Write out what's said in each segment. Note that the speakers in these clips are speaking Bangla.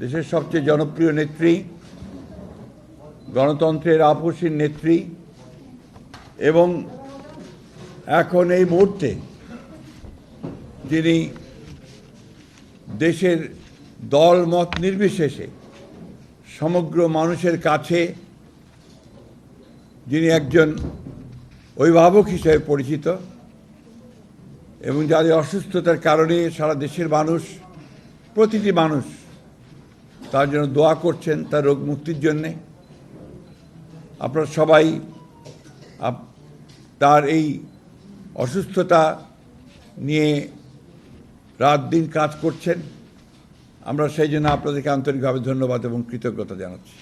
দেশের সবচেয়ে জনপ্রিয় নেত্রী, গণতন্ত্রের আপসীর নেত্রী এবং এখন এই মুহূর্তে যিনি দেশের দল মত নির্বিশেষে সমগ্র মানুষের কাছে যিনি একজন অভিভাবক হিসেবে পরিচিত এবং যাদের অসুস্থতার কারণে সারা দেশের মানুষ, প্রতিটি মানুষ তার জন্য দোয়া করছেন, তার রোগ মুক্তির জন্যে। আপনারা সবাই তার এই অসুস্থতা নিয়ে রাত দিন কাজ করছেন। আমরা সেই জন্য আপনাদেরকে আন্তরিকভাবে ধন্যবাদ এবং কৃতজ্ঞতা জানাচ্ছি।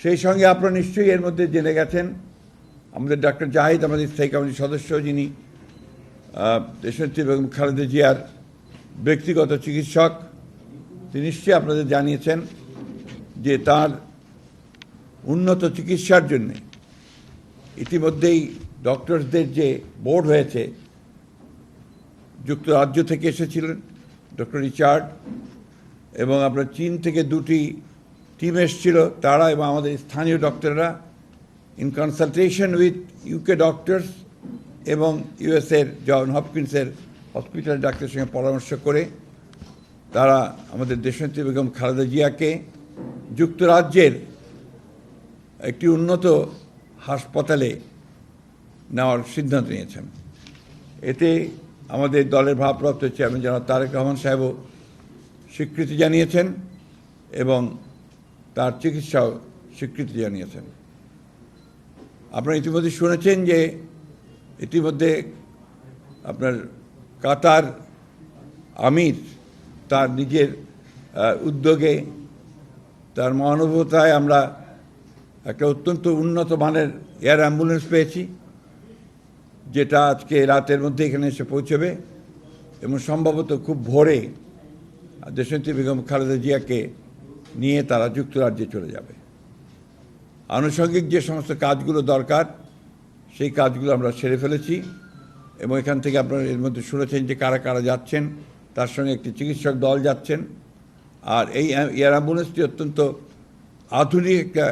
সেই সঙ্গে আপনারা নিশ্চয়ই এর মধ্যে জেনে গেছেন আমাদের ডক্টর জাহিদ, আমাদের স্থায়ী কমিটির সদস্য, যিনি দেশনেত্রী বেগম খালেদা জিয়ার ব্যক্তিগত চিকিৎসক, তিনি নিশ্চয়ই আপনাদের জানিয়েছেন যে তার উন্নত চিকিৎসার জন্য ইতিমধ্যেই ডক্টরসদের যে বোর্ড হয়েছে, যুক্তরাজ্য থেকে এসেছিলেন ডক্টর রিচার্ড, এবং আপনার চীন থেকে দুটি টিম এসেছিল তারা, এবং আমাদের স্থানীয় ডক্টররা in consultation with UK doctors এবং ইউএসের জন হপকিন্সের হসপিটাল ডাক্তারের সঙ্গে পরামর্শ করে তারা আমাদের দেশনেত্রী বেগম খালেদা জিয়াকে যুক্তরাজ্যের একটি উন্নত হাসপাতালে নেওয়ার সিদ্ধান্ত নিয়েছেন। এতে আমাদের দলের ভারপ্রাপ্ত চেয়ারম্যান জনাব তারেক রহমান সাহেবও স্বীকৃতি জানিয়েছেন এবং তার চিকিৎসাও স্বীকৃতি জানিয়েছেন। আপনারা ইতিমধ্যে শুনেছেন যে ইতিমধ্যে আপনার কাতার আমির তার নিজের উদ্যোগে, তার মহানুভবতায় আমরা একটা অত্যন্ত উন্নত মানের এয়ার অ্যাম্বুলেন্স পেয়েছি, যেটা আজকে রাতের মধ্যে এখানে এসে পৌঁছবে এবং সম্ভবত খুব ভোরে দেশনেত্রী বেগম খালেদা জিয়াকে নিয়ে তারা যুক্তরাজ্যে চলে যাবে। আনুষঙ্গিক যে সমস্ত কাজগুলো দরকার সেই কাজগুলো আমরা সেরে ফেলেছি এবং এখান থেকে আপনারা এর মধ্যে শুনেছেন যে কারা কারা যাচ্ছেন, তার সঙ্গে একটি চিকিৎসক দল যাচ্ছেন। আর এই এয়ার অ্যাম্বুলেন্সটি অত্যন্ত আধুনিক একটা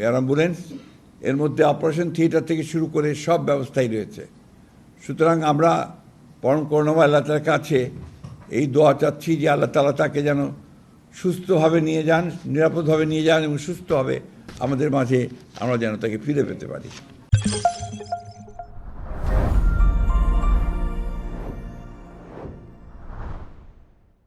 এয়ার অ্যাম্বুলেন্স, এর মধ্যে অপারেশন থিয়েটার থেকে শুরু করে সব ব্যবস্থাই রয়েছে। সুতরাং আমরা পরম করুণাময় আল্লাহ তাআলার কাছে এই দোয়া চাচ্ছি যে আল্লাহ তাআলা তাকে যেন সুস্থভাবে নিয়ে যান, নিরাপদভাবে নিয়ে যান এবং সুস্থভাবে আমাদের মাঝে আমরা যেন তাকে ফিরে পেতে পারি।